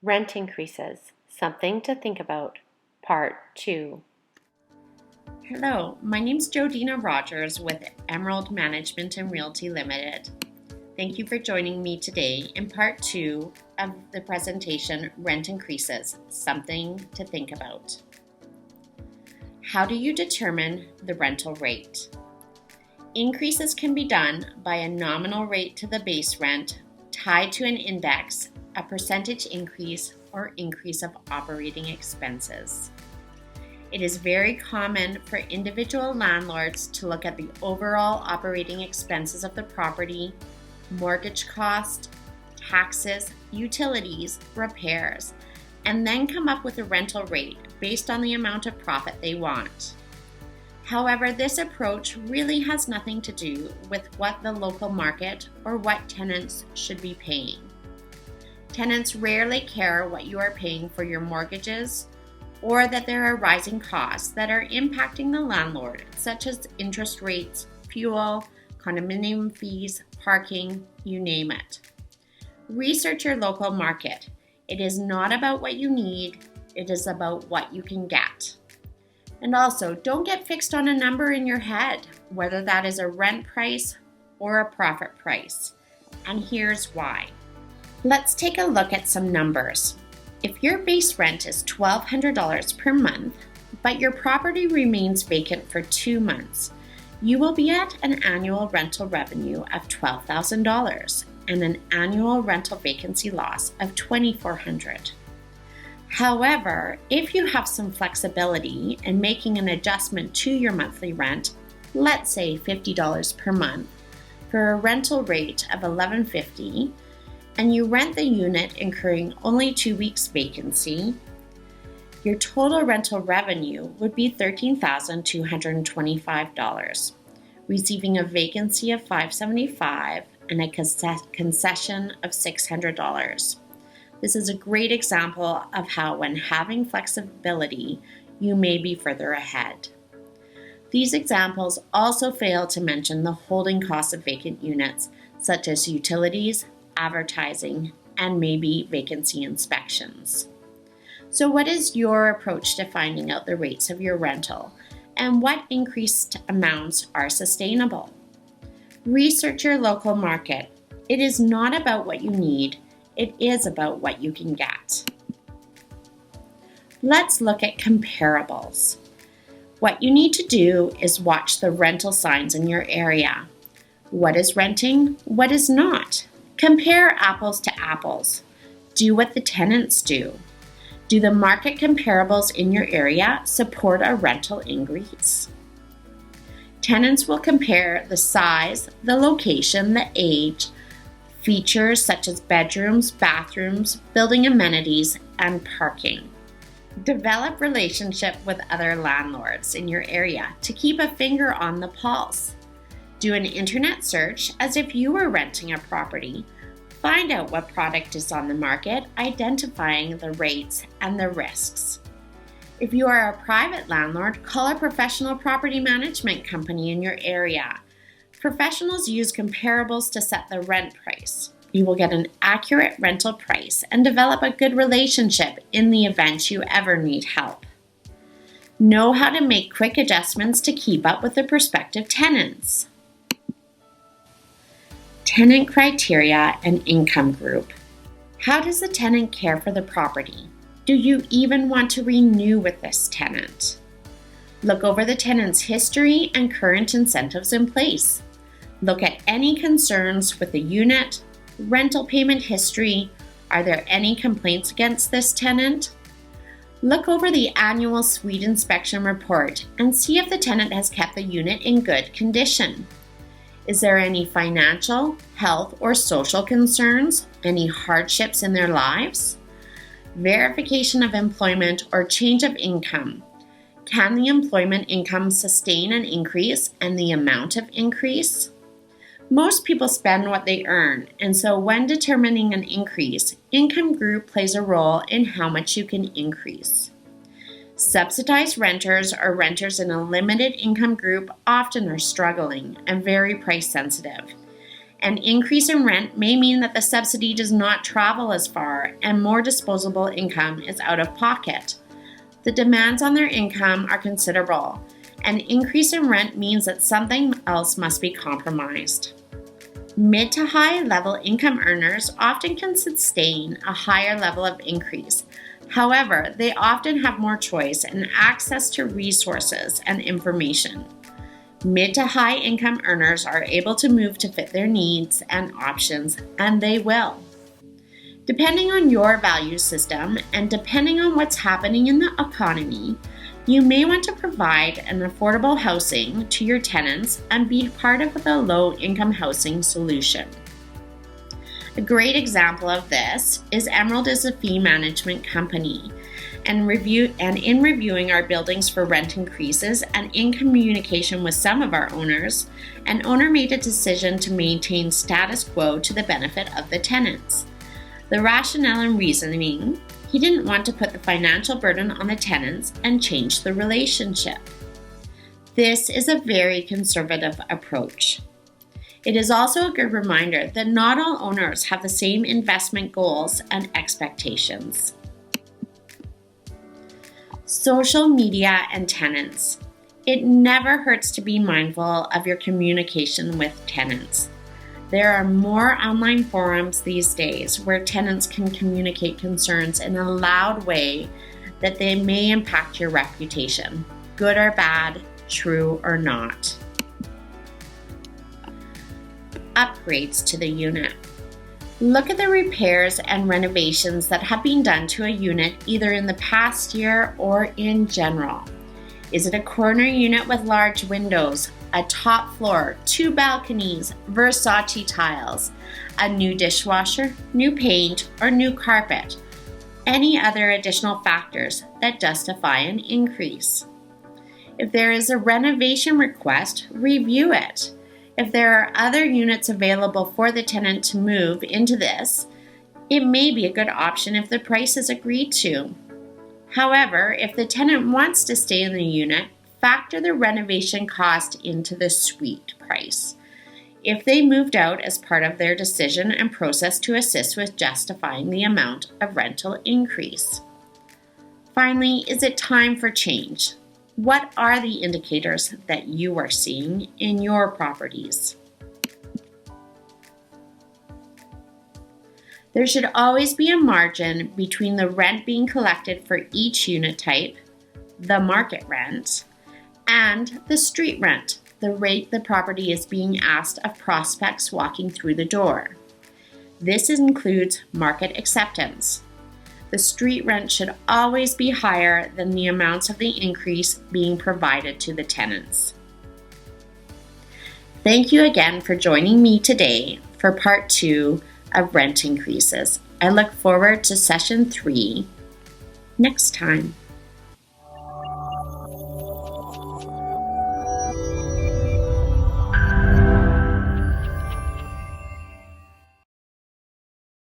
Rent increases, something to think about, Part 2. Hello, my name is Jodena Rogers with Emerald Management Realty Ltd. Thank you for joining me today in Part 2 of the presentation, Rent Increases, Something to Think About. How do you determine the rental rate? Increases can be done by a nominal rate to the base rent tied to an index, a percentage increase, or increase of operating expenses. It is very common for individual landlords to look at the overall operating expenses of the property, mortgage cost, taxes, utilities, repairs, and then come up with a rental rate based on the amount of profit they want. However, this approach really has nothing to do with what the local market or what tenants should be paying. Tenants rarely care what you are paying for your mortgages or that there are rising costs that are impacting the landlord, such as interest rates, fuel, condominium fees, parking, you name it. Research your local market. It is not about what you need, it is about what you can get. And also, don't get fixed on a number in your head, whether that is a rent price or a profit price. And here's why. Let's take a look at some numbers. If your base rent is $1,200 per month, but your property remains vacant for 2 months, you will be at an annual rental revenue of $12,000 and an annual rental vacancy loss of $2,400. However, if you have some flexibility in making an adjustment to your monthly rent, let's say $50 per month, for a rental rate of $1,150, and you rent the unit incurring only 2 weeks vacancy, your total rental revenue would be $13,225, receiving a vacancy of $575 and a concession of $600. This is a great example of how, when having flexibility, you may be further ahead. These examples also fail to mention the holding costs of vacant units, such as utilities, advertising, and maybe vacancy inspections. So what is your approach to finding out the rates of your rental and what increased amounts are sustainable? Research your local market. It is not about what you need, it is about what you can get. Let's look at comparables. What you need to do is watch the rental signs in your area. What is renting? What is not? Compare apples to apples. Do what the tenants do. Do the market comparables in your area support a rental increase? Tenants will compare the size, the location, the age, features such as bedrooms, bathrooms, building amenities, and parking. Develop relationship with other landlords in your area to keep a finger on the pulse. Do an internet search as if you were renting a property. Find out what product is on the market, identifying the rates and the risks. If you are a private landlord, call a professional property management company in your area. Professionals use comparables to set the rent price. You will get an accurate rental price and develop a good relationship in the event you ever need help. Know how to make quick adjustments to keep up with the prospective tenants. Tenant criteria and income group. How does the tenant care for the property? Do you even want to renew with this tenant? Look over the tenant's history and current incentives in place. Look at any concerns with the unit, rental payment history. Are there any complaints against this tenant? Look over the annual suite inspection report and see if the tenant has kept the unit in good condition. Is there any financial, health, or social concerns? Any hardships in their lives? Verification of employment or change of income. Can the employment income sustain an increase and the amount of increase? Most people spend what they earn, and so when determining an increase, income group plays a role in how much you can increase. Subsidized renters or renters in a limited income group often are struggling and very price sensitive, An increase in rent may mean that the subsidy does not travel as far and more disposable income is out of pocket. The demands on their income are considerable. An increase in rent means that something else must be compromised. Mid to high level income earners often can sustain a higher level of increase. However, they often have more choice and access to resources and information. Mid to high income earners are able to move to fit their needs and options, and they will. Depending on your value system and depending on what's happening in the economy, you may want to provide an affordable housing to your tenants and be part of the low-income housing solution. A great example of this is Emerald is a fee management company, and in reviewing our buildings for rent increases and in communication with some of our owners, an owner made a decision to maintain status quo to the benefit of the tenants. The rationale and reasoning: he didn't want to put the financial burden on the tenants and change the relationship. This is a very conservative approach. It is also a good reminder that not all owners have the same investment goals and expectations. Social media and tenants. It never hurts to be mindful of your communication with tenants. There are more online forums these days where tenants can communicate concerns in a loud way that they may impact your reputation, good or bad, true or not. Upgrades to the unit. Look at the repairs and renovations that have been done to a unit either in the past year or in general. Is it a corner unit with large windows, a top floor, 2 balconies, Versace tiles, a new dishwasher, new paint, or new carpet? Any other additional factors that justify an increase? If there is a renovation request, review it. If there are other units available for the tenant to move into this, it may be a good option if the price is agreed to. However, if the tenant wants to stay in the unit, factor the renovation cost into the suite price if they moved out as part of their decision and process to assist with justifying the amount of rental increase. Finally, is it time for change? What are the indicators that you are seeing in your properties? There should always be a margin between the rent being collected for each unit type, the market rent, and the street rent, the rate the property is being asked of prospects walking through the door. This includes market acceptance. The street rent should always be higher than the amounts of the increase being provided to the tenants. Thank you again for joining me today for part 2 of rent increases. I look forward to session 3 next time.